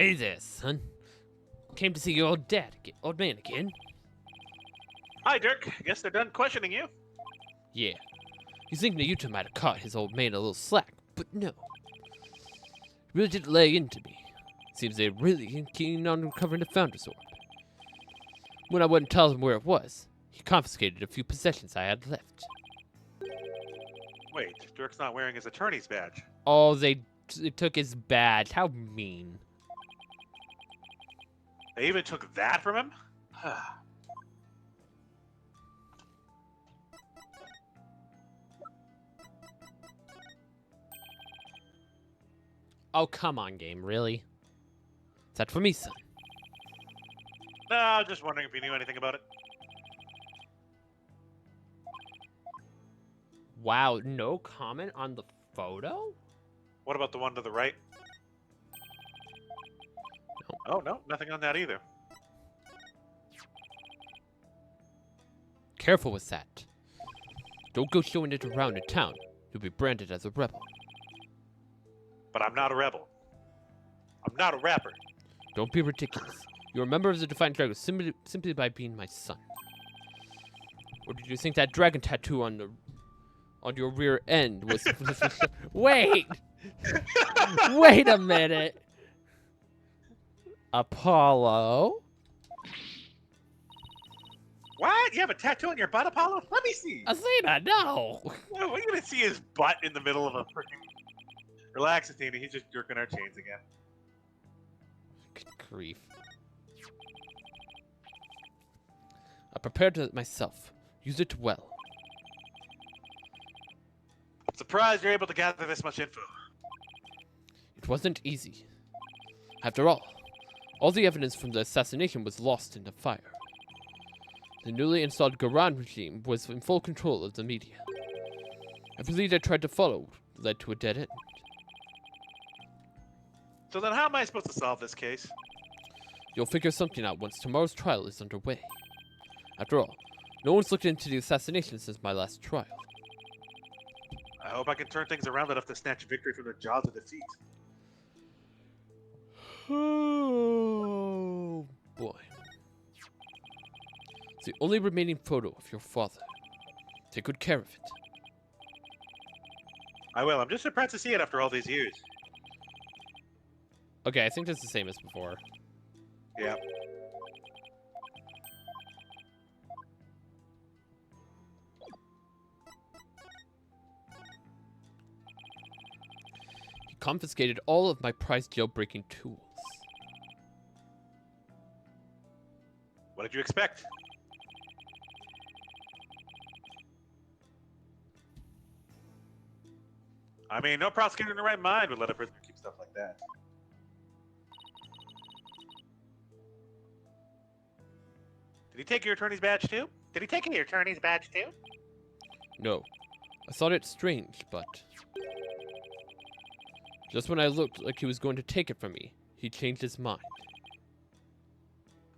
Hey there, son. Came to see your old man again. Hi, Dirk. Guess they're done questioning you. Yeah. You think Nayuta might have caught his old man a little slack, but no. He really didn't lay into me. Seems they're really keen on recovering the Founder's Orb. When I wouldn't tell him where it was, he confiscated a few possessions I had left. Wait, Dirk's not wearing his attorney's badge. Oh, they took his badge. How mean. They even took that from him? Oh, come on, game, really? Is that for me, son? No, just wondering if you knew anything about it. Wow, no comment on the photo? What about the one to the right? No. Oh, no, nothing on that either. Careful with that. Don't go showing it around in town. You'll be branded as a rebel. But I'm not a rebel. I'm not a rapper. Don't be ridiculous. You're a member of the Defiant Dragon simply by being my son. Or did you think that dragon tattoo on your rear end was... Wait! Wait a minute! Apollo? What? You have a tattoo on your butt, Apollo? Let me see. Athena, no! We're gonna see his butt in the middle of a freaking... Relax, Athena. He's just jerking our chains again. Good grief. I prepared it myself. Use it well. I'm surprised you're able to gather this much info. It wasn't easy. After all the evidence from the assassination was lost in the fire. The newly installed Garan regime was in full control of the media. Every lead I tried to follow led to a dead end. So then how am I supposed to solve this case? You'll figure something out once tomorrow's trial is underway. After all, no one's looked into the assassination since my last trial. I hope I can turn things around enough to snatch victory from the jaws of defeat. Oh boy. It's the only remaining photo of your father. Take good care of it. I will. I'm just surprised to see it after all these years. Okay, I think that's the same as before. Yeah. He confiscated all of my prized jailbreaking tools. What did you expect? I mean, no prosecutor in the right mind would let a prisoner keep stuff like that. Did he take your attorney's badge too? Did he take your attorney's badge too? No. I thought it strange, but... just when I looked like he was going to take it from me, he changed his mind.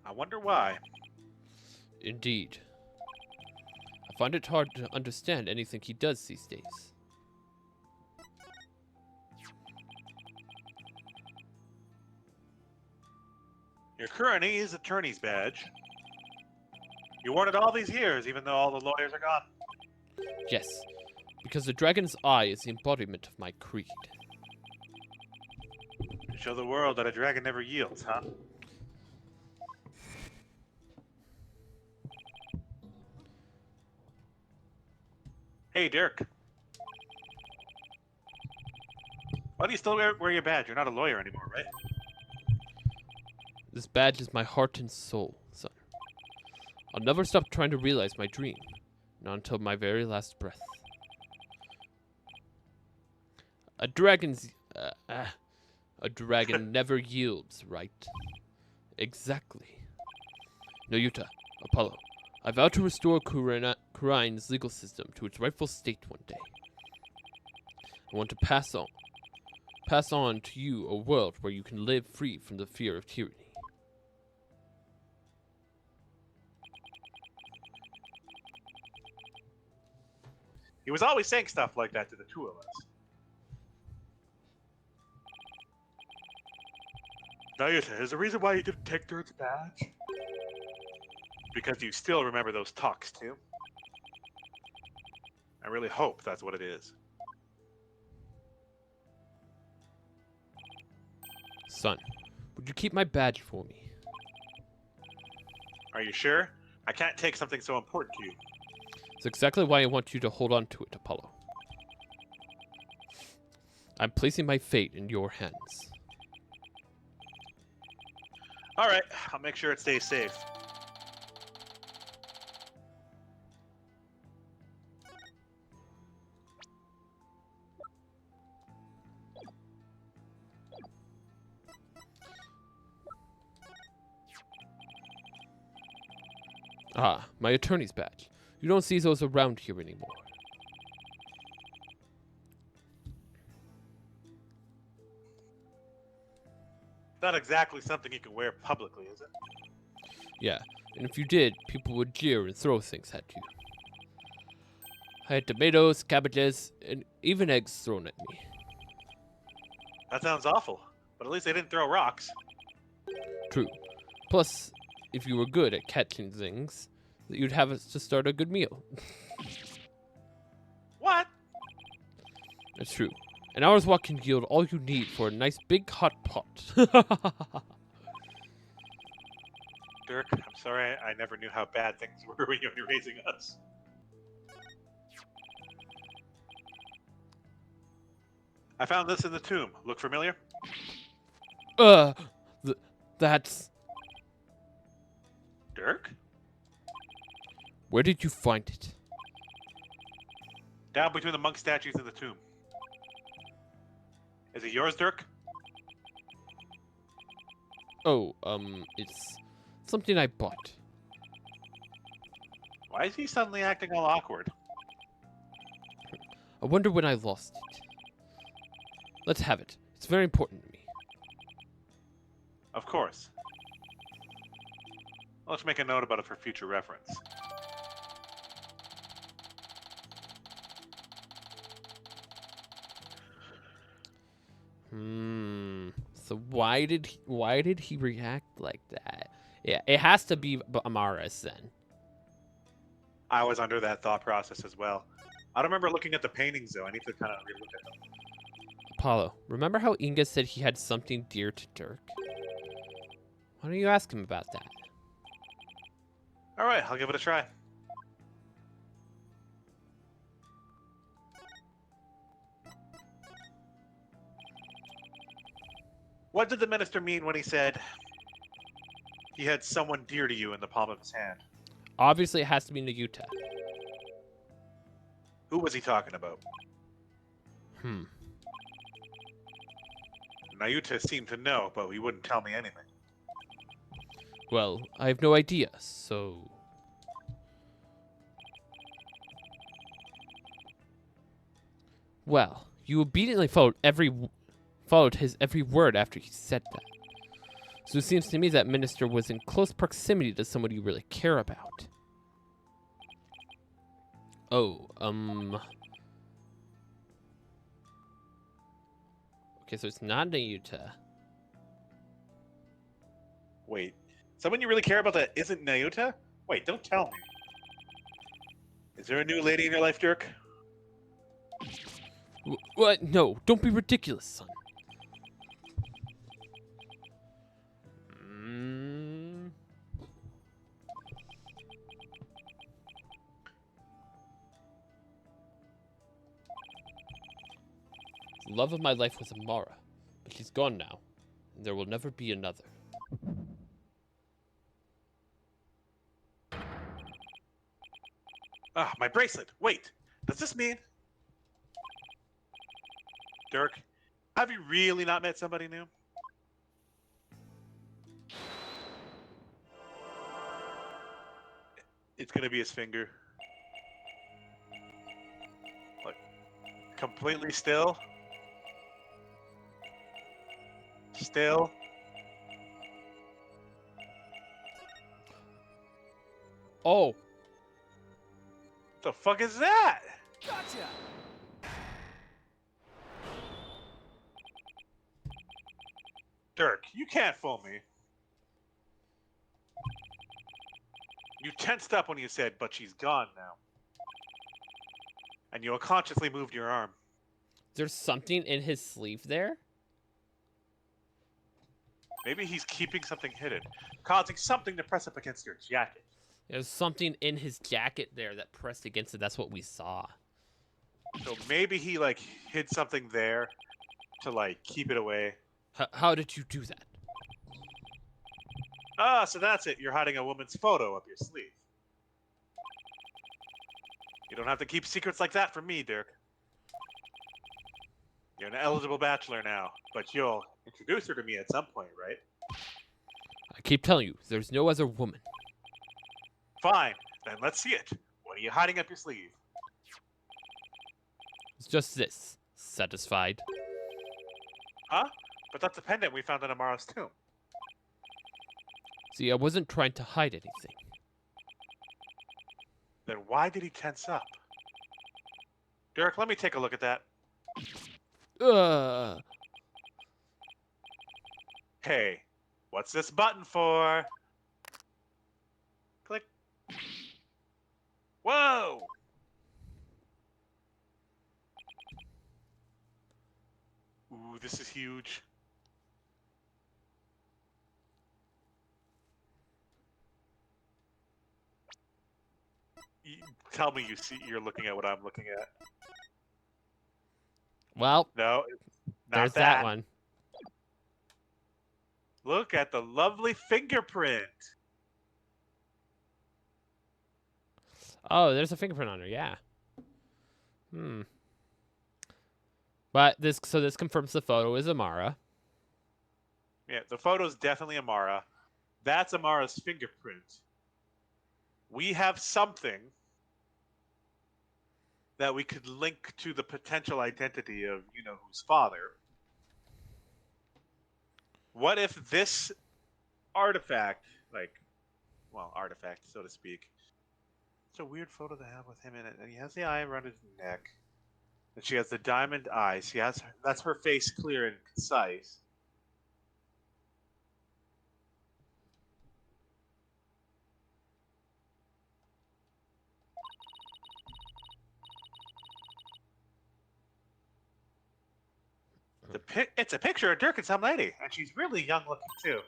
I wonder why. Indeed. I find it hard to understand anything he does these days. Your current is attorney's badge. You worn it all these years, even though all the lawyers are gone. Yes, because the dragon's eye is the embodiment of my creed. To show the world that a dragon never yields, huh? Hey, Dirk. Why do you still wear your badge? You're not a lawyer anymore, right? This badge is my heart and soul, son. I'll never stop trying to realize my dream, not until my very last breath. A dragon never yields, right? Exactly. Nayuta, Apollo, I vow to restore Kurain's legal system to its rightful state one day. I want to pass on to you a world where you can live free from the fear of tyranny. He was always saying stuff like that to the two of us. Now, is the reason why you didn't take Dirk's badge? Because you still remember those talks, too? I really hope that's what it is. Son, would you keep my badge for me? Are you sure? I can't take something so important to you. It's exactly why I want you to hold on to it, Apollo. I'm placing my fate in your hands. Alright, I'll make sure it stays safe. Ah, my attorney's badge. You don't see those around here anymore. Not exactly something you can wear publicly, is it? Yeah, and if you did, people would jeer and throw things at you. I had tomatoes, cabbages, and even eggs thrown at me. That sounds awful, but at least they didn't throw rocks. True. Plus, if you were good at catching things, you'd have us to start a good meal. What? That's true. An hour's walk can yield all you need for a nice big hot pot. Dirk, I'm sorry I never knew how bad things were when you were raising us. I found this in the tomb. Look familiar? That's... Dirk? Where did you find it? Down between the monk statues in the tomb. Is it yours, Dirk? Oh, it's something I bought. Why is he suddenly acting all awkward? I wonder when I lost it. Let's have it. It's very important to me. Of course. Let's make a note about it for future reference. So why did he react like that? Yeah, it has to be Amaris then. I was under that thought process as well. I don't remember looking at the paintings though. I need to kind of relook at them. Apollo, remember how Inga said he had something dear to Dirk? Why don't you ask him about that? All right, I'll give it a try. What did the minister mean when he said he had someone dear to you in the palm of his hand? Obviously, it has to be Nayuta. Who was he talking about? Nayuta seemed to know, but he wouldn't tell me anything. Well, I have no idea, so... Well, you obediently followed his every word after he said that. So it seems to me that minister was in close proximity to someone you really care about. Oh, okay, so it's not Nayuta. Wait, someone you really care about that isn't Nayuta? Wait, don't tell me. Is there a new lady in your life, Dirk? What? No, don't be ridiculous, son. The love of my life was Amara, but she's gone now, and there will never be another. Ah, my bracelet. Wait, does this mean... Dirk, have you really not met somebody new? It's gonna be his finger. Like, completely still? Still? Oh! The fuck is that? Gotcha! Dirk, you can't fool me. You tensed up when you said, but she's gone now. And you unconsciously moved your arm. There's something in his sleeve there? Maybe he's keeping something hidden, causing something to press up against your jacket. There's something in his jacket there that pressed against it. That's what we saw. So maybe he, like, hid something there to, like, keep it away. How did you do that? Ah, so that's it. You're hiding a woman's photo up your sleeve. You don't have to keep secrets like that from me, Dirk. You're an eligible bachelor now, but you'll introduce her to me at some point, right? I keep telling you, there's no other woman. Fine, then let's see it. What are you hiding up your sleeve? It's just this. Satisfied? Huh? But that's a pendant we found in Amara's tomb. See, I wasn't trying to hide anything. Then why did he tense up? Dirk, let me take a look at that. Hey, what's this button for? Click. Whoa! Ooh, this is huge. Tell me you're looking at what I'm looking at. Well, No, not there's that. that one. Look at the lovely fingerprint. Oh, there's a fingerprint on her, yeah. But this confirms the photo is Amara. Yeah, the photo's definitely Amara. That's Amara's fingerprint. We have something that we could link to the potential identity of you-know-who's father. What if this artifact, artifact, so to speak, it's a weird photo to have with him in it, and he has the eye around his neck, and she has the diamond eyes. That's her face clear and concise. It's a picture of Dirk and some lady, and she's really young looking too.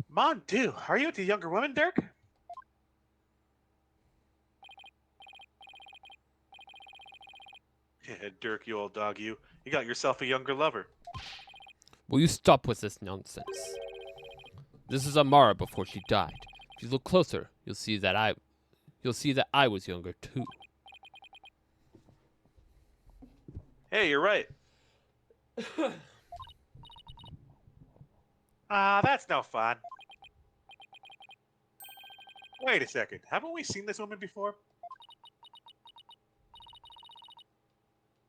Mon Dieu, are you into younger women, Dirk? Yeah, Dirk, you old dog, you got yourself a younger lover. Will you stop with this nonsense? This is Amara before she died. If you look closer, you'll see that I was younger too. Hey, you're right. That's no fun. Wait a second. Haven't we seen this woman before?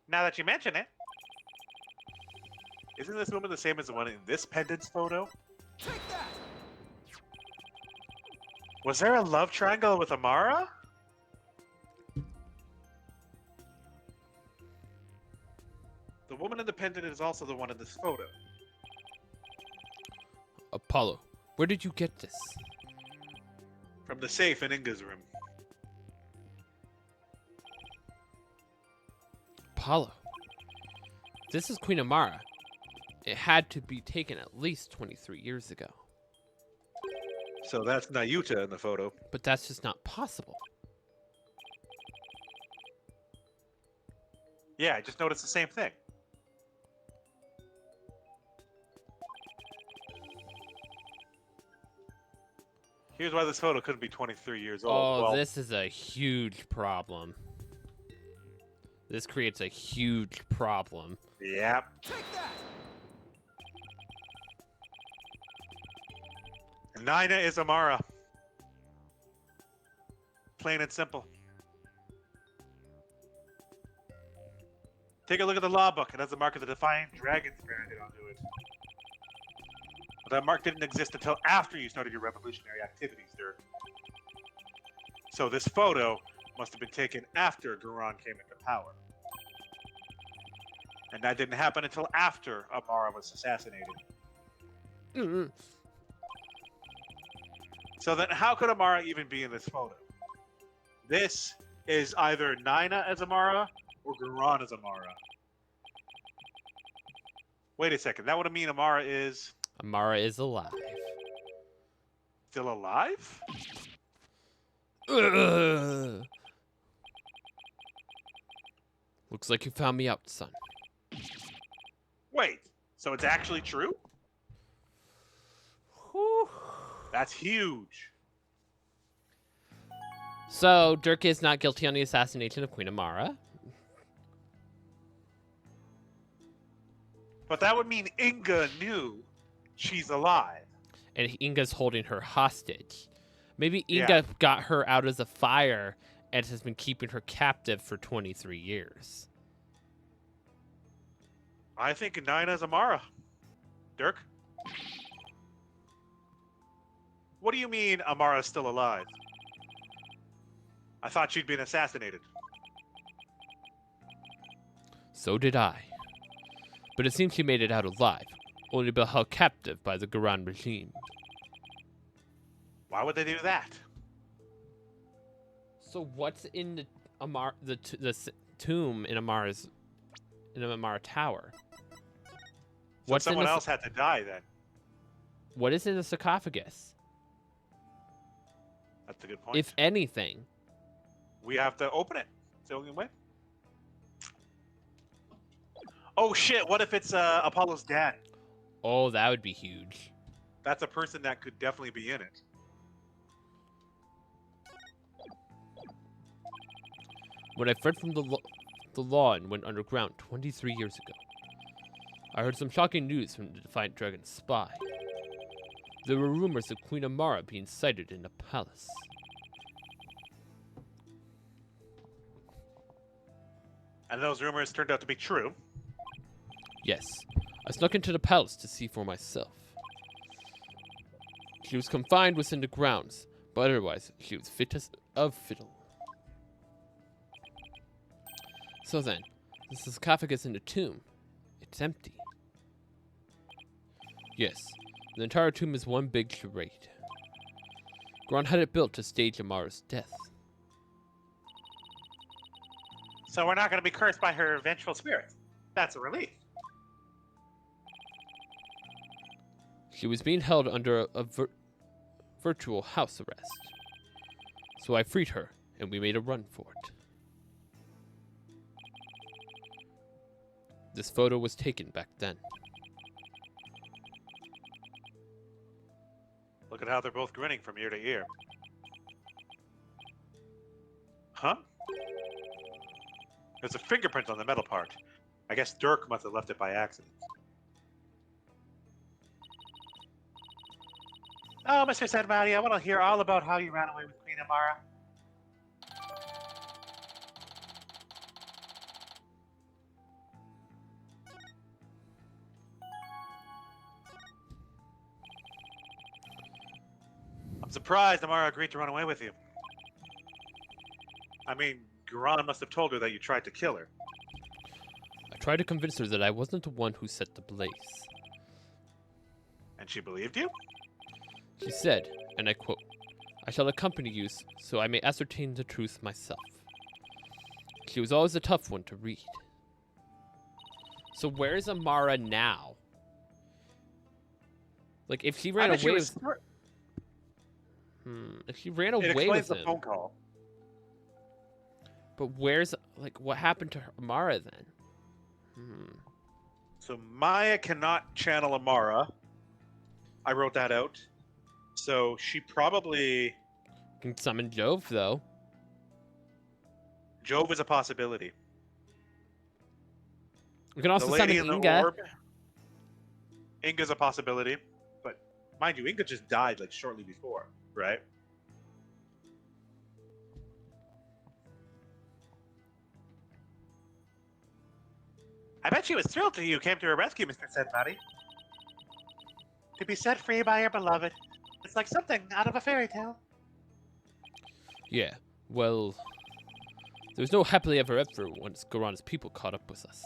Now that you mention it. Isn't this woman the same as the one in this pendant's photo? Take that! Was there a love triangle with Amara? The woman in the pendant is also the one in this photo. Apollo, where did you get this? From the safe in Inga's room. Apollo. This is Queen Amara. It had to be taken at least 23 years ago. So that's Nayuta in the photo. But that's just not possible. Yeah, I just noticed the same thing. Here's why this photo couldn't be 23 years old. Oh, well, this is a huge problem. This creates a huge problem. Yep. Nina is Amara. Plain and simple. Take a look at the law book. It has the mark of the Defiant Dragons branded onto it. But that mark didn't exist until after you started your revolutionary activities, Dirk. So this photo must have been taken after Guran came into power. And that didn't happen until after Amara was assassinated. Mm-mm. So then how could Amara even be in this photo? This is either Nina as Amara or Guran as Amara. Wait a second. That would mean Amara is Amara is alive. still alive? Ugh. Looks like you found me out, son. Wait, so it's actually true? Whew. That's huge. So, Dirk is not guilty on the assassination of Queen Amara. But that would mean Inga knew she's alive. And Inga's holding her hostage. Maybe Inga Yeah. got her out of the fire and has been keeping her captive for 23 years. I think Nina's Amara. Dirk? What do you mean Amara's still alive? I thought she'd been assassinated. So did I. But it seems she made it out alive, only to be held captive by the Garan regime. Why would they do that? So what's in the tomb in Amara Tower? So What's in someone the else had to die then. What is in the sarcophagus? That's a good point. If anything. We have to open it. It's the only way. Oh shit, what if it's Apollo's dad? Oh, that would be huge. That's a person that could definitely be in it. When I fled from the law and went underground 23 years ago, I heard some shocking news from the Defiant Dragon's spy. There were rumors of Queen Amara being sighted in the palace. And those rumors turned out to be true. Yes, I snuck into the palace to see for myself. She was confined within the grounds, but otherwise she was fit as of fiddle. So then, the sarcophagus in the tomb, it's empty. Yes, the entire tomb is one big charade. Gron had it built to stage Amara's death. So we're not going to be cursed by her vengeful spirit. That's a relief. She was being held under a virtual house arrest. So I freed her, and we made a run for it. This photo was taken back then. Look at how they're both grinning from ear to ear. Huh? There's a fingerprint on the metal part. I guess Dirk must have left it by accident. Oh, Mr. Sedmati, I want to hear all about how you ran away with Queen Amara. I'm surprised Amara agreed to run away with you. I mean, Guran must have told her that you tried to kill her. I tried to convince her that I wasn't the one who set the blaze. And she believed you? She said, and I quote, "I shall accompany you so I may ascertain the truth myself." She was always a tough one to read. So where's Amara now? Like, if she ran away with... If she ran away with the him... phone call. But where's... Like, what happened to Amara then? So Maya cannot channel Amara. I wrote that out. So she probably... Can summon Jove, though. Jove is a possibility. We can also the summon lady in the Inga. orb. Inga's a possibility. But mind you, Inga just died like shortly before, right? I bet she was thrilled that you came to her rescue, Mr. Sedmati. To be set free by your beloved. It's like something out of a fairy tale. Yeah, well... There was no happily ever after once Goran's people caught up with us.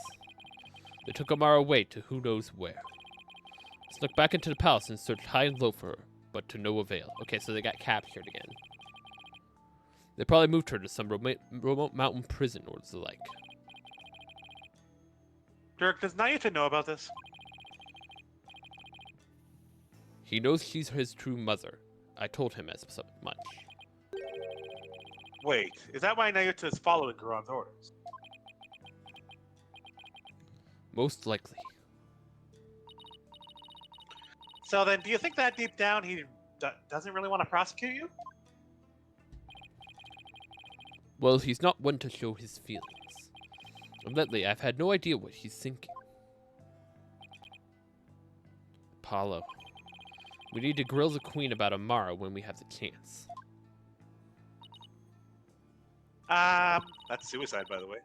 They took Amara away to who knows where. Snuck back into the palace and searched high and low for her, but to no avail. Okay, so they got captured again. They probably moved her to some remote mountain prison or the like. Dirk, does Nayuta know about this? He knows she's his true mother. I told him as much. Wait, is that why Nayuta is following Garon's orders? Most likely. So then, do you think that deep down he doesn't really want to prosecute you? Well, he's not one to show his feelings. And lately, I've had no idea what he's thinking. Apollo. We need to grill the queen about Amara when we have the chance. That's suicide, by the way.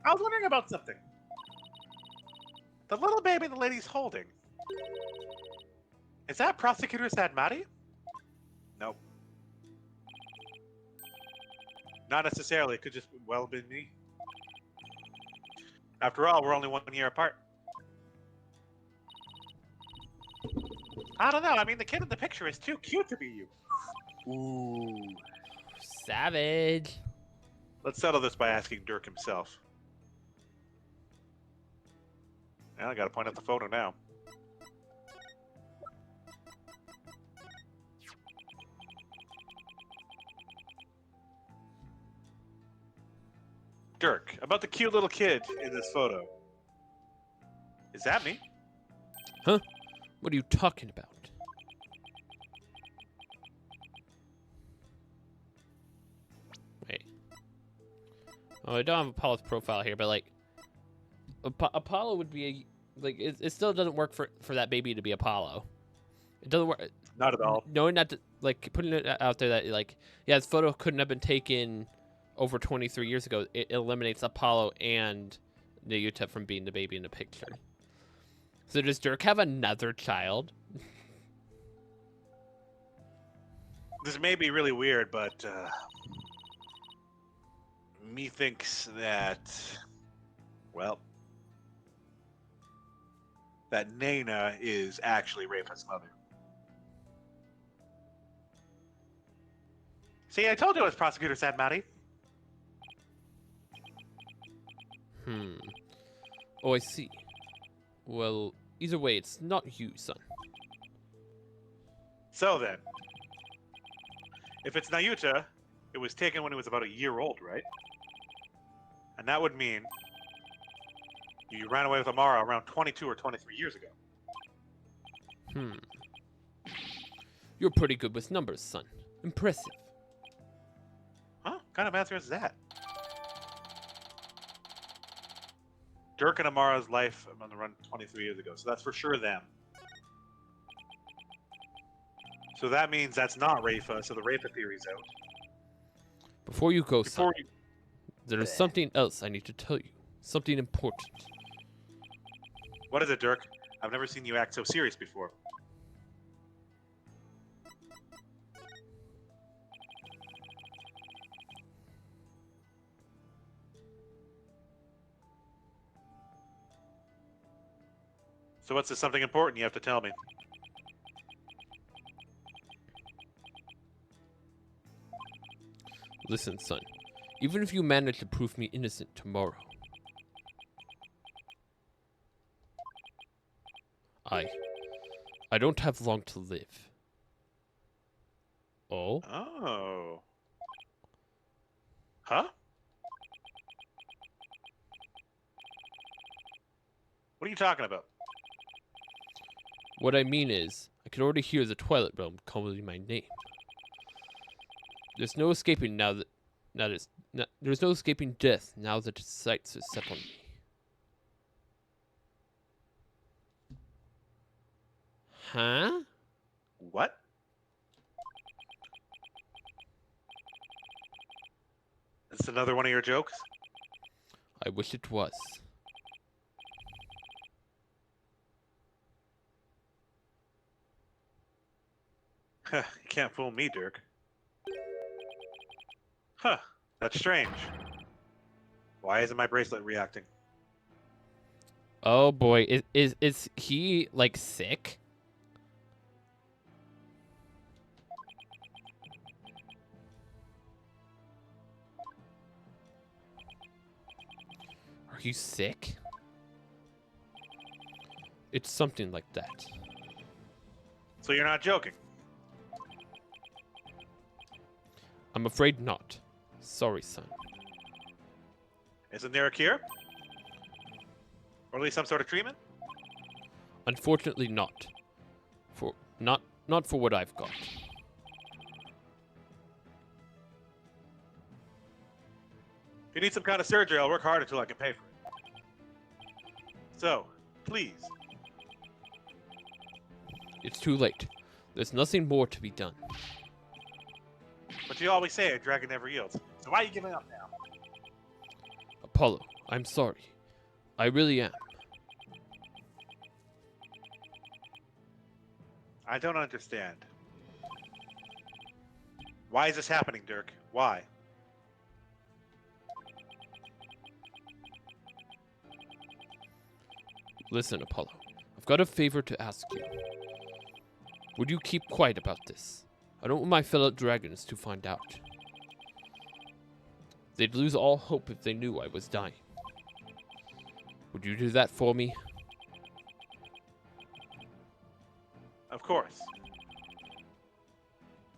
I was wondering about something. The little baby the lady's holding. Is that Prosecutor Sadmati? Nope. Not necessarily. It could just well have been me. After all, we're only 1 year apart. I don't know. I mean, the kid in the picture is too cute to be you. Ooh. Savage. Let's settle this by asking Dirk himself. Now I gotta point out the photo now. Dirk, about the cute little kid in this photo. Is that me? Huh? What are you talking about? Wait. Oh, I don't have Apollo's profile here, but like, Apollo would be like it still doesn't work for that baby to be Apollo. It doesn't work. Not at all. Knowing that, like, putting it out there that like, yeah, this photo couldn't have been taken over 23 years ago. It eliminates Apollo and Nayuta from being the baby in the picture. So does Dirk have another child? This may be really weird, but me thinks that, well, that Nana is actually Rafa's mother. See, I told you it was Prosecutor Sadmati. Oh, I see. Well, either way, it's not you, son. So then, if it's Nayuta, it was taken when it was about a year old, right? And that would mean you ran away with Amara around 22 or 23 years ago. You're pretty good with numbers, son. Impressive. Huh? What kind of answer is that? Dirk and Amara's life on the run 23 years ago, so that's for sure them. So that means that's not Rafa, so the Rafa theory's out. Before you go, son, there is something else I need to tell you. Something important. What is it, Dirk? I've never seen you act so serious before. So what's this something important you have to tell me? Listen, son. Even if you manage to prove me innocent tomorrow, I don't have long to live. Oh? Oh. Huh? What are you talking about? What I mean is, I can already hear the Twilight Realm calling my name. There's no escaping there's no escaping death now that its sights are set on me. Huh? What? Is another one of your jokes? I wish it was. You can't fool me, Dirk. Huh, that's strange. Why isn't my bracelet reacting? Oh boy, is he like sick? Are you sick? It's something like that. So you're not joking? I'm afraid not. Sorry, son. Isn't there a cure? Or at least some sort of treatment? Unfortunately not. Not for what I've got. If you need some kind of surgery, I'll work hard until I can pay for it. So, please. It's too late. There's nothing more to be done. But you always say a dragon never yields. So why are you giving up now? Apollo, I'm sorry. I really am. I don't understand. Why is this happening, Dirk? Why? Listen, Apollo. I've got a favor to ask you. Would you keep quiet about this? I don't want my fellow dragons to find out. They'd lose all hope if they knew I was dying. Would you do that for me? Of course.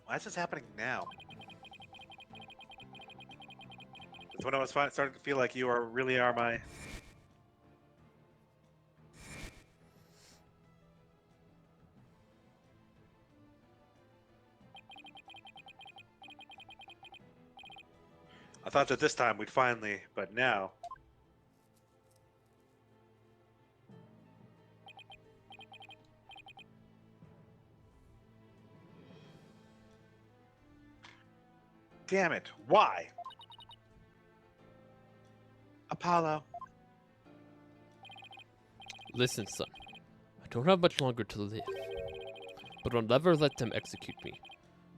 Why is this happening now? It's when I was starting to feel like you really are my... I thought that this time we'd finally, but now... Damn it, why? Apollo. Listen, son. I don't have much longer to live. But I'll never let them execute me.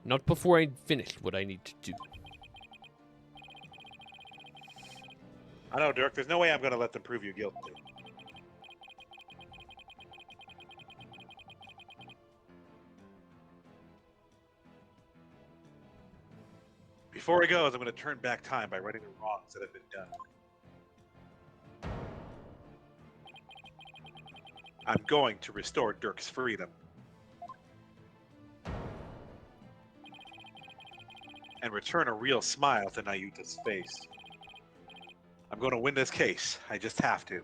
Not before I've finished what I need to do. I know, Dirk, there's no way I'm going to let them prove you guilty. Before he goes, I'm going to turn back time by righting the wrongs that have been done. I'm going to restore Dirk's freedom. And return a real smile to Nayuta's face. I'm going to win this case. I just have to.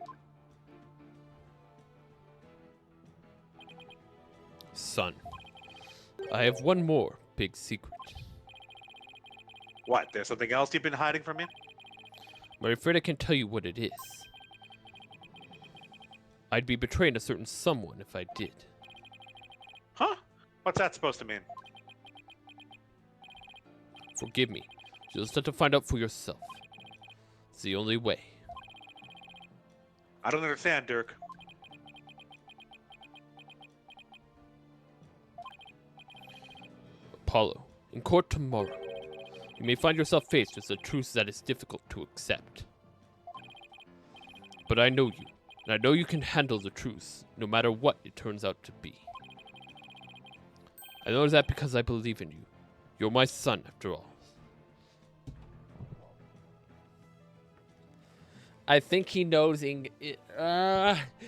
Son, I have one more big secret. What? There's something else you've been hiding from me? I'm afraid I can't tell you what it is. I'd be betraying a certain someone if I did. Huh? What's that supposed to mean? Forgive me. You'll just have to find out for yourself. It's the only way. I don't understand, Dirk. Apollo, in court tomorrow, you may find yourself faced with a truth that is difficult to accept. But I know you, and I know you can handle the truth, no matter what it turns out to be. I know that because I believe in you. You're my son, after all. I think he knows Inga.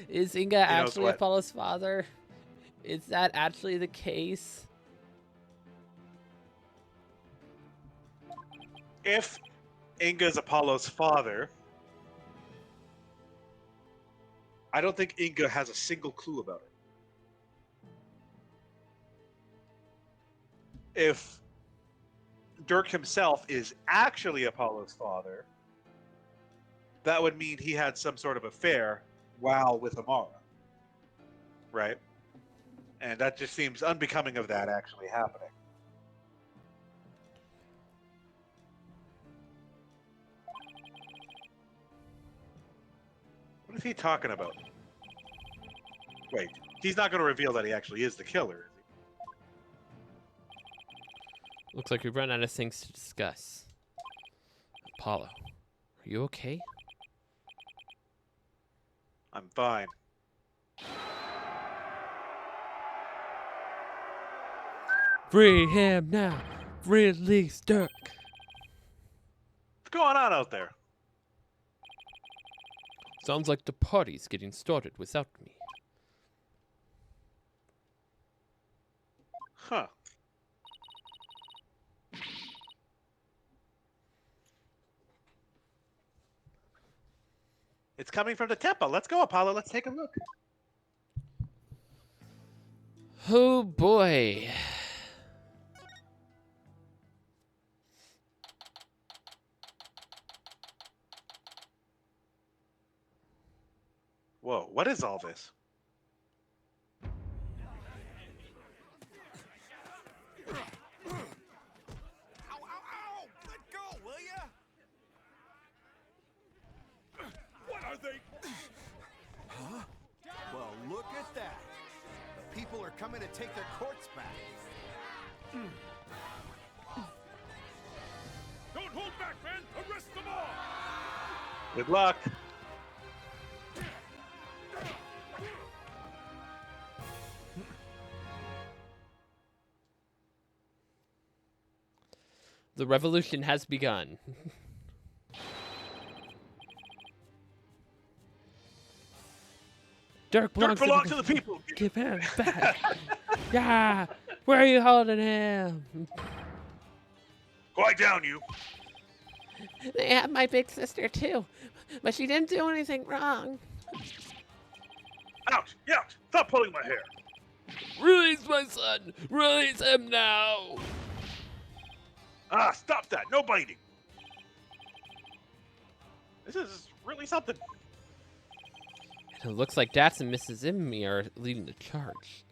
Is Inga actually what? Apollo's father? Is that actually the case? If Inga's Apollo's father, I don't think Inga has a single clue about it. If Dirk himself is actually Apollo's father, that would mean he had some sort of affair while with Amara. Right? And that just seems unbecoming of that actually happening. What is he talking about? Wait, he's not going to reveal that he actually is the killer, is he? Looks like we've run out of things to discuss. Apollo, are you okay? I'm fine. Free him now. Release Dirk. What's going on out there? Sounds like the party's getting started without me. Huh. It's coming from the temple. Let's go, Apollo. Let's take a look. Oh boy. Whoa, what is all this? Huh? Well, look at that. The people are coming to take their courts back. Don't hold back, man! Arrest them all! Good luck. The revolution has begun. Dirk belongs to the people. Give him back. Yeah. Where are you holding him? Quiet down, you. They have my big sister too, but she didn't do anything wrong. Out! Out! Stop pulling my hair. Release my son. Release him now. Ah, stop that! No biting. This is really something. And it looks like Dats and Mrs. Immi are leading the charge.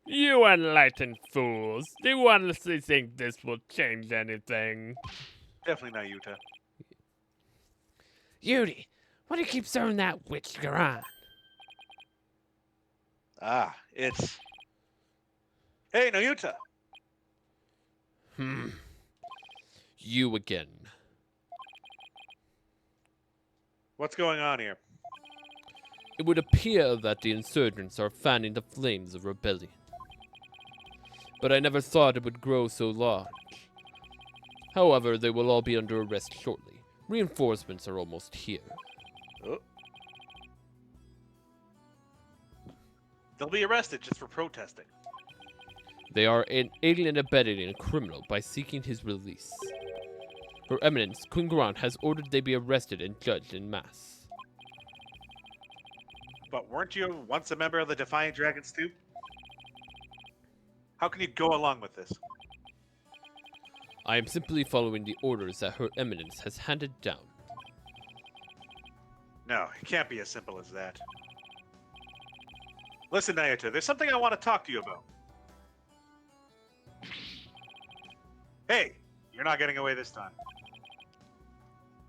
You unenlightened fools! Do you honestly think this will change anything? Definitely not Utah. Yudi, why do you keep serving that witch Garan? Ah, it's... Hey, no Utah. You again. What's going on here? It would appear that the insurgents are fanning the flames of rebellion. But I never thought it would grow so large. However, they will all be under arrest shortly. Reinforcements are almost here. Oh. They'll be arrested just for protesting. They are aiding and abetting a criminal by seeking his release. Her Eminence, Queen Garan, has ordered they be arrested and judged en masse. But weren't you once a member of the Defiant Dragons too? How can you go along with this? I am simply following the orders that Her Eminence has handed down. No, it can't be as simple as that. Listen, Naoto, there's something I want to talk to you about. Hey, you're not getting away this time.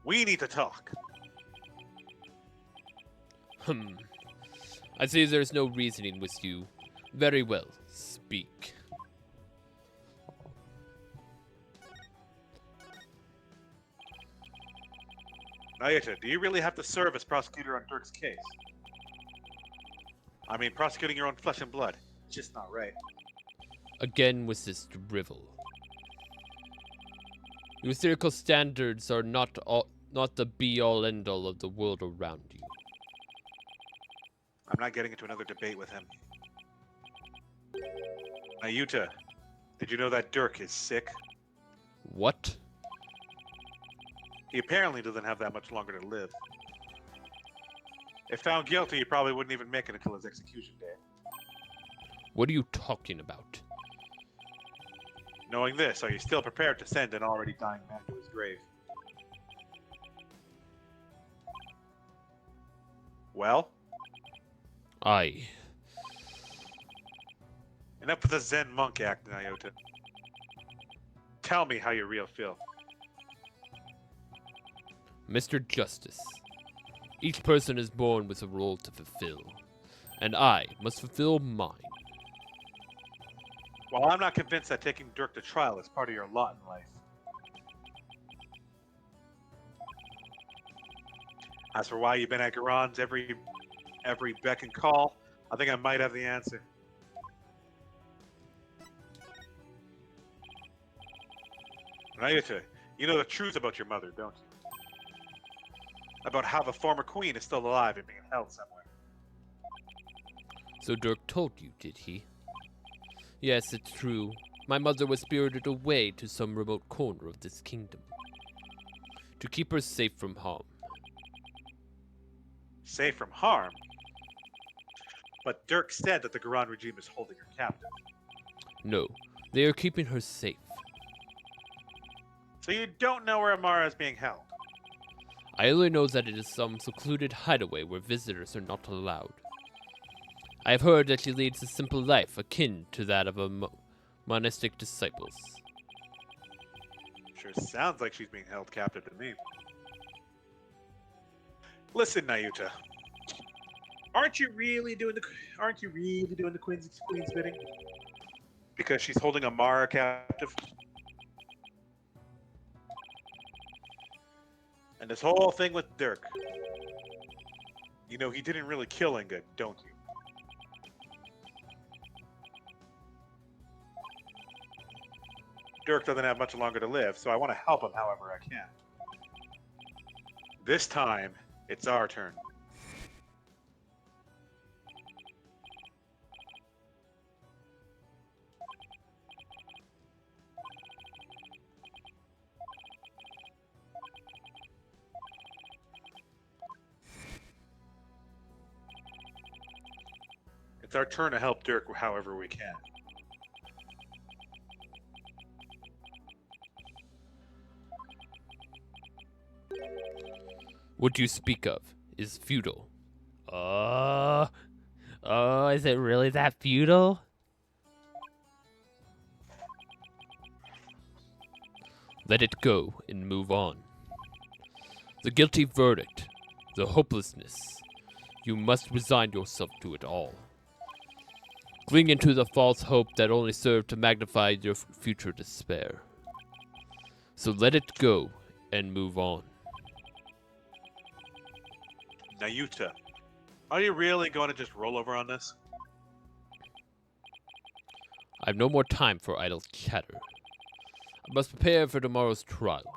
We need to talk. I see there's no reasoning with you. Very well, speak. Naoto, do you really have to serve as prosecutor on Dirk's case? I mean, prosecuting your own flesh and blood. It's just not right. Again with this drivel. Your theoretical standards are not the be-all end-all of the world around you. I'm not getting into another debate with him. Nayuta, did you know that Dirk is sick? What? He apparently doesn't have that much longer to live. If found guilty, he probably wouldn't even make it until his execution day. What are you talking about? Knowing this, are you still prepared to send an already dying man to his grave? Well? Aye. Enough with the Zen monk act, Nyota. Tell me how you real feel. Mr. Justice, each person is born with a role to fulfill, and I must fulfill mine. Well, I'm not convinced that taking Dirk to trial is part of your lot in life. As for why you've been at Garon's every beck and call, I think I might have the answer. Nayuta, you know the truth about your mother, don't you? About how the former queen is still alive and being held somewhere. So Dirk told you, did he? Yes, it's true. My mother was spirited away to some remote corner of this kingdom. To keep her safe from harm. Safe from harm? But Dirk said that the Garon regime is holding her captive. No, they are keeping her safe. So you don't know where Amara is being held? I only know that it is some secluded hideaway where visitors are not allowed. I have heard that she leads a simple life akin to that of a monastic disciples. Sure sounds like she's being held captive to me. Listen, Nayuta. Aren't you really doing the queen's bidding? Because she's holding Amara captive? And this whole thing with Dirk. You know, he didn't really kill Inga, don't you? Dirk doesn't have much longer to live, so I want to help him however I can. This time, it's our turn. It's our turn to help Dirk however we can. What you speak of is feudal. Is it really that feudal? Let it go and move on. The guilty verdict, the hopelessness, you must resign yourself to it all. Cling into the false hope that only served to magnify your future despair. So let it go and move on. Nayuta, are you really going to just roll over on this? I've no more time for idle chatter. I must prepare for tomorrow's trial.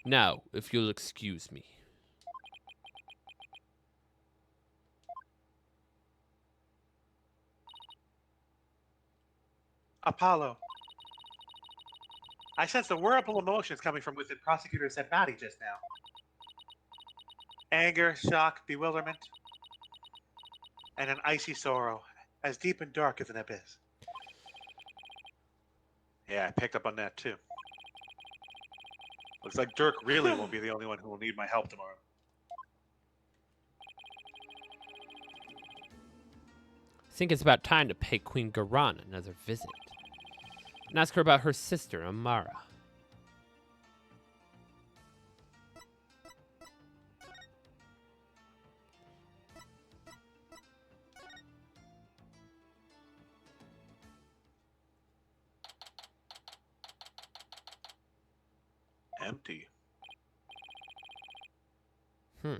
Now, if you'll excuse me. Apollo. I sense the whirlpool of emotions coming from within Prosecutor said body just now. Anger, shock, bewilderment, and an icy sorrow, as deep and dark as an abyss. Yeah, I picked up on that too. Looks like Dirk really won't be the only one who will need my help tomorrow. I think it's about time to pay Queen Garon another visit. And ask her about her sister, Amara. Empty. The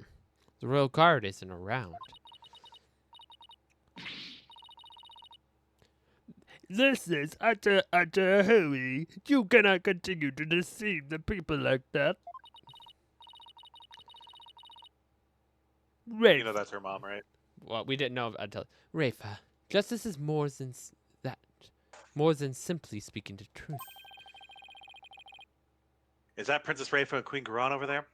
Royal Guard isn't around. This is utter hooey. You cannot continue to deceive the people like that. Rafe, You know that's her mom, right? Well, we didn't know until Rafa. Justice is more than that. More than simply speaking the truth. Is that Princess Rafa and Queen Garon over there?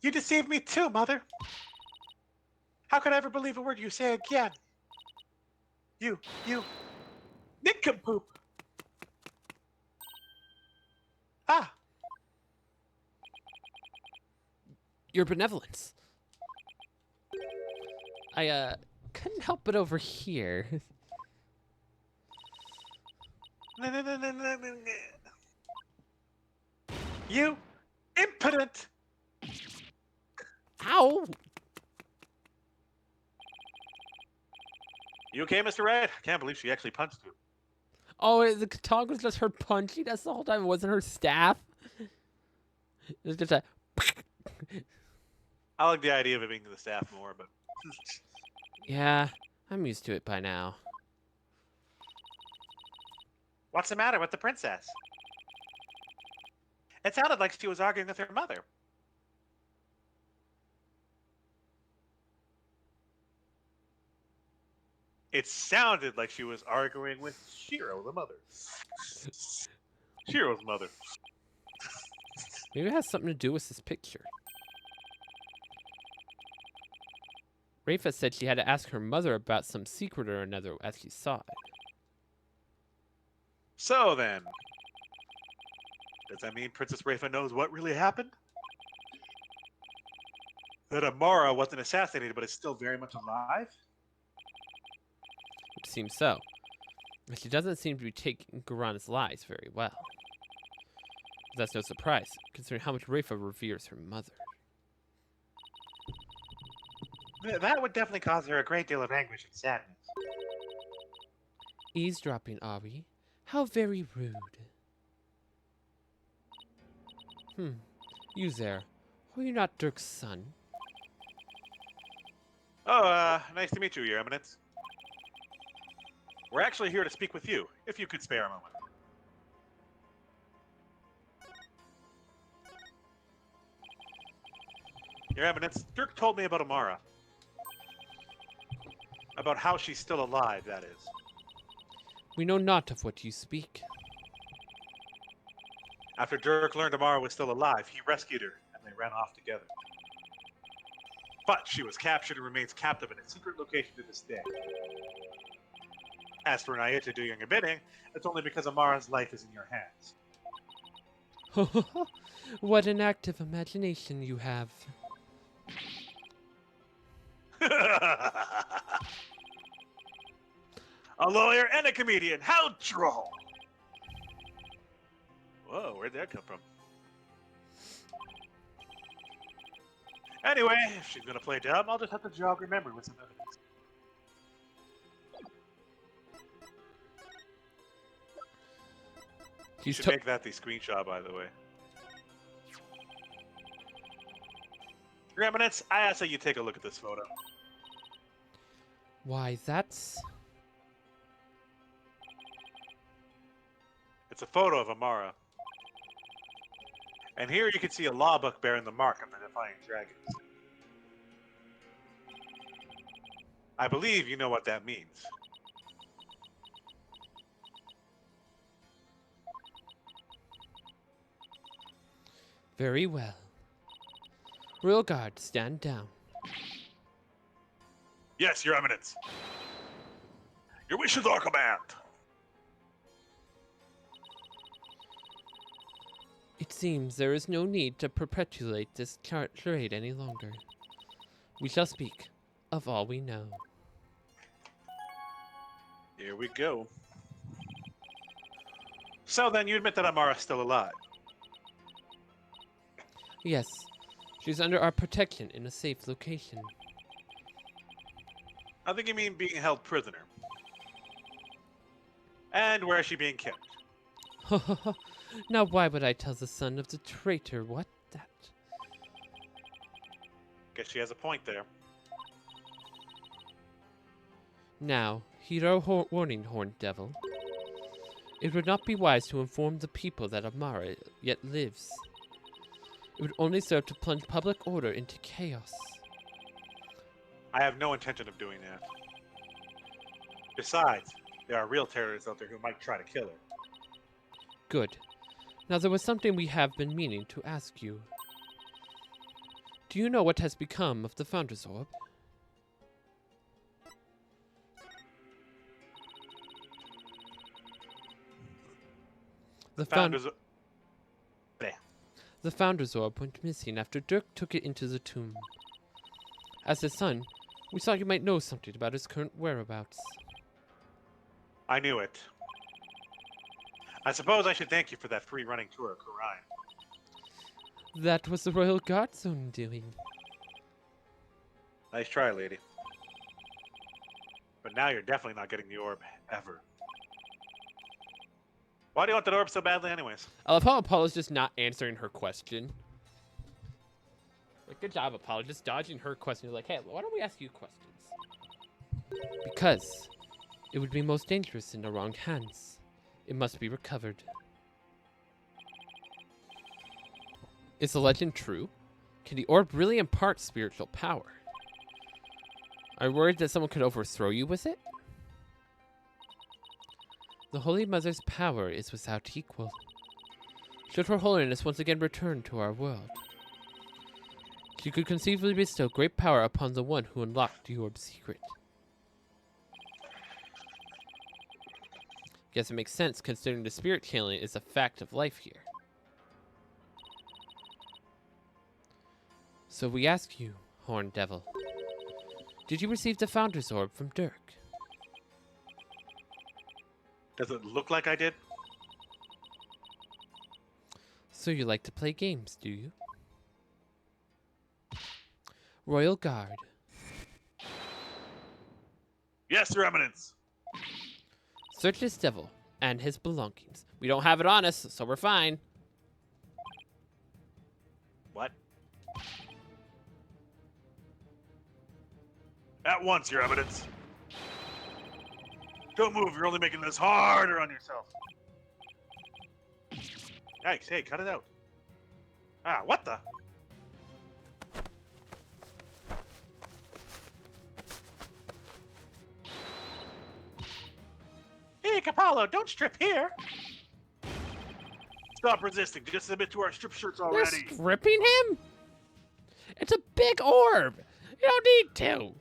You deceived me too, Mother! How could I ever believe a word you say again? You, nincompoop! Ah! Your benevolence. I couldn't help but overhear. You impotent! Ow! You okay, Mr. Red? I can't believe she actually punched you. Oh, the tongue was just her punching us the whole time. It wasn't her staff. It was just a. I like the idea of it being the staff more, but Yeah, I'm used to it by now. what's the matter with the princess? It sounded like she was arguing with her mother. It sounded like she was arguing with Shiro, the mother. Shiro's mother. Maybe it has something to do with this picture. Rafa said she had to ask her mother about some secret or another as she saw it. So then, does that mean Princess Rafa knows what really happened? That Amara wasn't assassinated, but is still very much alive? It seems so. But she doesn't seem to be taking Guran's lies very well. But that's no surprise, considering how much Rafa reveres her mother. That would definitely cause her a great deal of anguish and sadness. Eavesdropping, are we? How very rude. You there. Are you not Dirk's son? Oh, nice to meet you, Your Eminence. We're actually here to speak with you, if you could spare a moment. Your Eminence, Dirk told me about Amara. About how she's still alive, that is. We know not of what you speak. After Dirk learned Amara was still alive, he rescued her, and they ran off together. But she was captured and remains captive in a secret location to this day. As for Nayeta doing your bidding, it's only because Amara's life is in your hands. What an active imagination you have. A lawyer and a comedian, how droll! Whoa, where'd that come from? Anyway, if she's gonna play dumb, I'll just have to jog her memory with some evidence. You should make that the screenshot, by the way. Your Eminence, I ask that you take a look at this photo. Why, that's... It's a photo of Amara. And here you can see a law book bearing the mark of the Defying Dragons. I believe you know what that means. Very well. Royal Guard, stand down. Yes, Your Eminence. Your wishes are command. It seems there is no need to perpetuate this charade any longer. We shall speak of all we know. Here we go. So then, you admit that Amara's still alive? Yes, she's under our protection in a safe location. I think you mean being held prisoner. And where is she being kept? Now why would I tell the son of the traitor what that? Guess she has a point there. Now, heed our warning, Horned Devil. It would not be wise to inform the people that Amara yet lives. It would only serve to plunge public order into chaos. I have no intention of doing that. Besides, there are real terrorists out there who might try to kill her. Good. Now there was something we have been meaning to ask you. Do you know what has become of the Founder's Orb? The Founder's Orb went missing after Dirk took it into the tomb. As his son, we thought you might know something about his current whereabouts. I knew it. I suppose I should thank you for that free running tour of Kurine. That was the Royal Guard's own doing. Nice try, lady. But now you're definitely not getting the orb, ever. Why do you want that orb so badly anyways? I love how Apollo's just not answering her question. Like, good job, Apollo, just dodging her question. You're like, hey, why don't we ask you questions? Because it would be most dangerous in the wrong hands. It must be recovered. Is the legend true? Can the orb really impart spiritual power? Are you worried that someone could overthrow you with it? The Holy Mother's power is without equal. Should Her Holiness once again return to our world, she could conceivably bestow great power upon the one who unlocked the orb's secret. Guess it makes sense considering the spirit channeling is a fact of life here. So we ask you, Horned Devil, did you receive the Founder's Orb from Dirk? Does it look like I did? So you like to play games, do you? Royal Guard. Yes, Your Eminence. Search this devil and his belongings. We don't have it on us, so we're fine. What? At once, Your Eminence. Don't move, you're only making this harder on yourself. Yikes, hey, cut it out. Ah, what the? Hey, Capallo, don't strip here. Stop resisting. Just submit to our strip shirts You're already. stripping him? It's a big orb. You don't need to.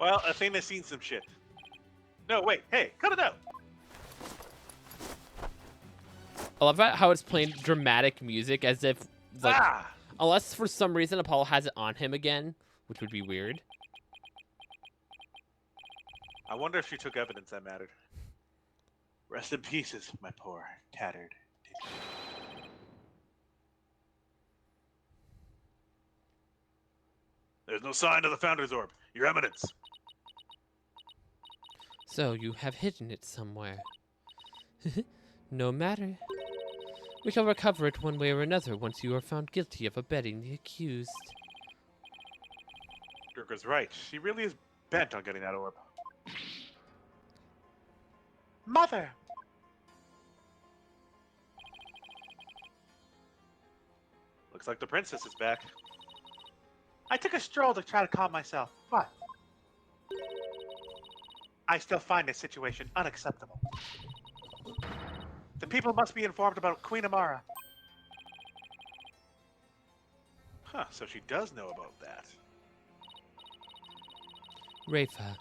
Well, Athena's seen some shit. No, wait, hey, cut it out. I love how it's playing dramatic music as if, like, unless for some reason Apollo has it on him again, which would be weird. I wonder if she took evidence that mattered. Rest in pieces, my poor, tattered. There's no sign of the Founder's Orb. Your Eminence. So you have hidden it somewhere. No matter. We shall recover it one way or another once you are found guilty of abetting the accused. Dirk was right. She really is bent on getting that orb. Mother! Looks like the princess is back. I took a stroll to try to calm myself. What? I still find this situation unacceptable. The people must be informed about Queen Amara. Huh, so she does know about that. Rafa,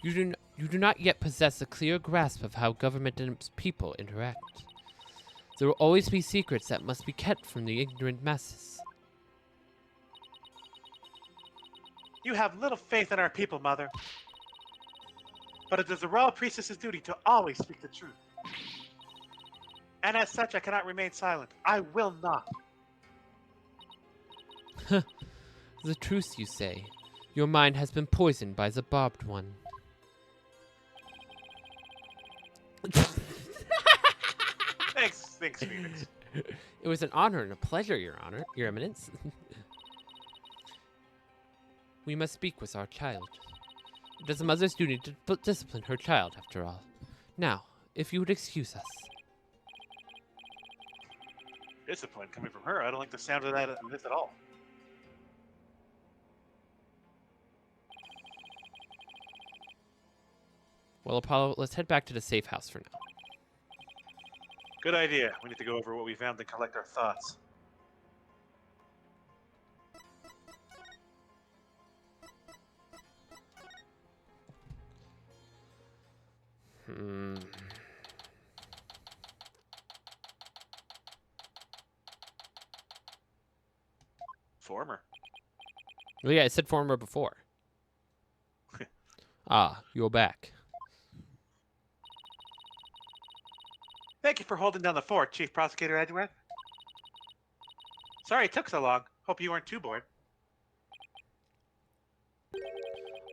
you do not yet possess a clear grasp of how government and its people interact. There will always be secrets that must be kept from the ignorant masses. You have little faith in our people, Mother. But it is the royal priestess's duty to always speak the truth. And as such, I cannot remain silent. I will not. The truth, you say. Your mind has been poisoned by the barbed one. Thanks, Phoenix. It was an honor and a pleasure, Your Eminence. We must speak with our child. It is a mother's duty to discipline her child, after all. Now, if you would excuse us. Discipline coming from her. I don't like the sound of that in this at all. Well, Apollo, let's head back to the safe house for now. Good idea. We need to go over what we found and collect our thoughts. Former. Oh, yeah, I said former before. Ah, you're back. Thank you for holding down the fort, Chief Prosecutor Edgeworth. Sorry it took so long. Hope you weren't too bored.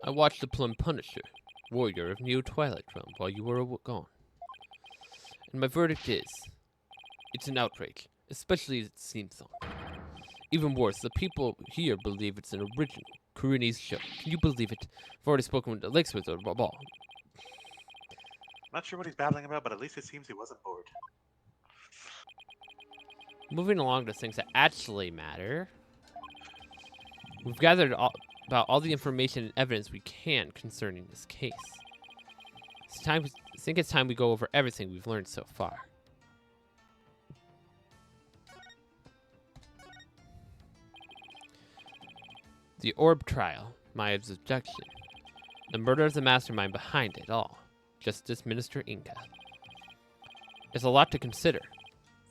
I watched the Plum Punisher, warrior of Neo Twilight Realm, while you were gone. And my verdict is, it's an outrage, especially its theme song. Even worse, the people here believe it's an original Kurinese show. Can you believe it? I've already spoken with the Lakes Wizard about all. Not sure what he's babbling about, but at least it seems he wasn't bored. Moving along to things that actually matter. We've gathered about all the information and evidence we can concerning this case. I think it's time we go over everything we've learned so far. The orb trial, Maya's objection. The murder of the mastermind behind it all, Justice Minister Inca. It's a lot to consider.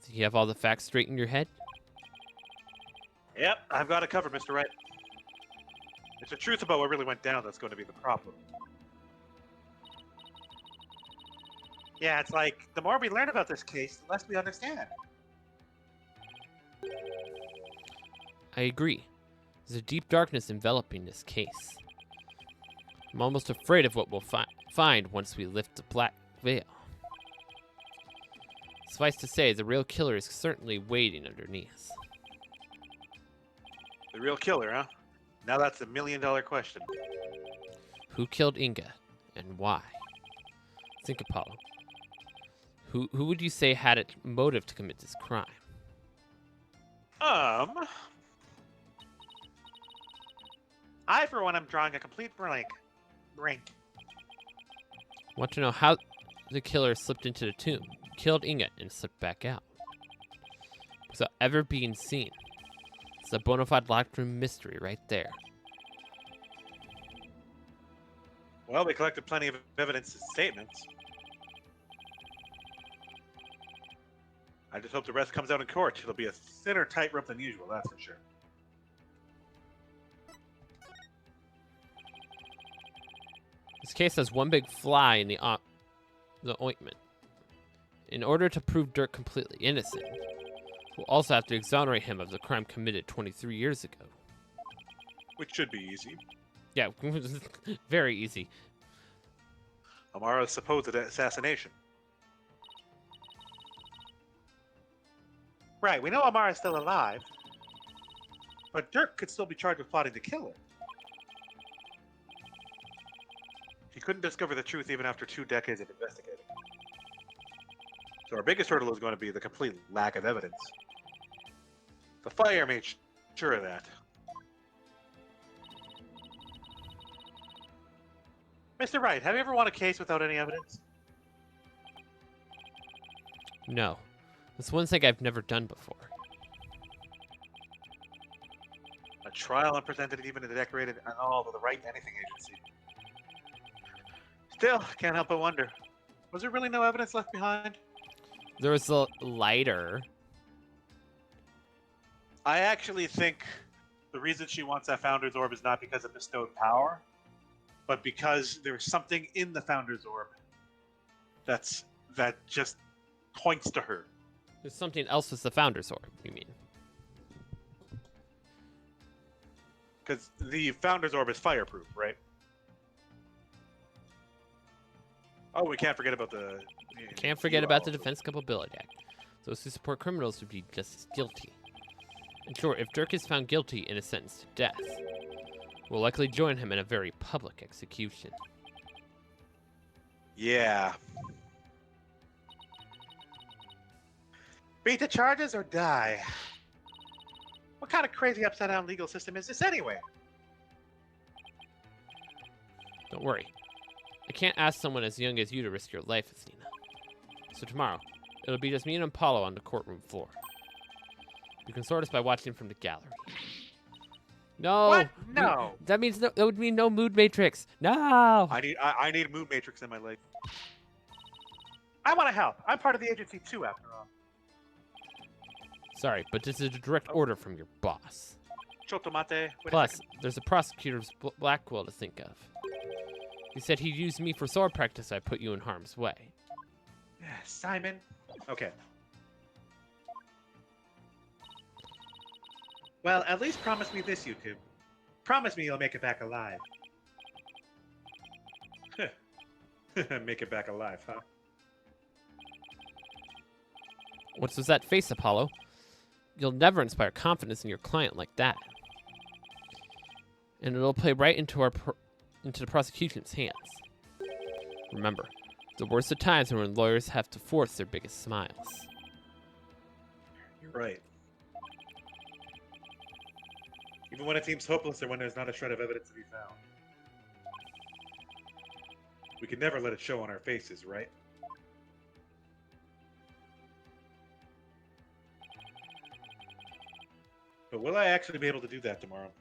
Do you have all the facts straight in your head? Yep, I've got it covered, Mr. Wright. It's the truth about what really went down that's going to be the problem. Yeah, it's like, the more we learn about this case, the less we understand. I agree. There's a deep darkness enveloping this case. I'm almost afraid of what we'll find once we lift the black veil. Suffice to say, the real killer is certainly waiting underneath. The real killer, huh? Now that's $1 million question. Who killed Inga, and why? Think, Apollo. Who would you say had a motive to commit this crime? I, for one, am drawing a complete blank. Want to know how the killer slipped into the tomb, killed Inga, and slipped back out without ever being seen. It's a bona fide locked room mystery right there. Well, we collected plenty of evidence and statements. I just hope the rest comes out in court. It'll be a thinner tightrope than usual, that's for sure. This case has one big fly in the ointment. In order to prove Dirk completely innocent, we'll also have to exonerate him of the crime committed 23 years ago. Which should be easy. Yeah, very easy. Amara's supposed assassination. Right, we know Amara's still alive. But Dirk could still be charged with plotting to kill her. He couldn't discover the truth even after 2 decades of investigating. So our biggest hurdle is going to be the complete lack of evidence. The fire made sure of that. Mr. Wright, have you ever won a case without any evidence? No. That's one thing I've never done before. A trial unpresented even in the decorated and all of the right anything agency. Still, can't help but wonder. Was there really no evidence left behind? There was a lighter. I actually think the reason she wants that Founder's Orb is not because of bestowed power, but because there's something in the Founder's Orb that just points to her. There's something else with the Founder's Orb, you mean? Because the Founder's Orb is fireproof, right? Oh, we can't forget about the... Can't forget about the Defense Culpability Act. Those who support criminals would be just as guilty. In short, if Dirk is found guilty and is sentenced to death, we'll likely join him in a very public execution. Yeah. Beat the charges or die? What kind of crazy upside-down legal system is this anyway? Don't worry. I can't ask someone as young as you to risk your life, Athena. So tomorrow, it'll be just me and Apollo on the courtroom floor. You can sort us by watching from the gallery. No! What? No! That means that would mean no mood matrix. No! I need a mood matrix in my life. I want to help. I'm part of the agency too, after all. Sorry, but this is a direct order from your boss. Chotomate. Wait a Plus, second. there's a prosecutor's Blackwell to think of. He said he'd use me for sword practice if I put you in harm's way. Simon. Okay. Well, at least promise me this, YouTube. Promise me you'll make it back alive. Make it back alive, huh? What's with that face, Apollo? you'll never inspire confidence in your client like that. And it'll play right into into the prosecution's hands. Remember, the worst of times are when lawyers have to force their biggest smiles. You're right. Even when it seems hopeless or when there's not a shred of evidence to be found. We can never let it show on our faces, right? But will I actually be able to do that tomorrow?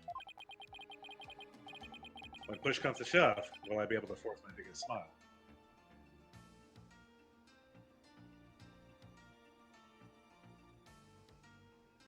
When push comes to shove, will I be able to force my biggest smile?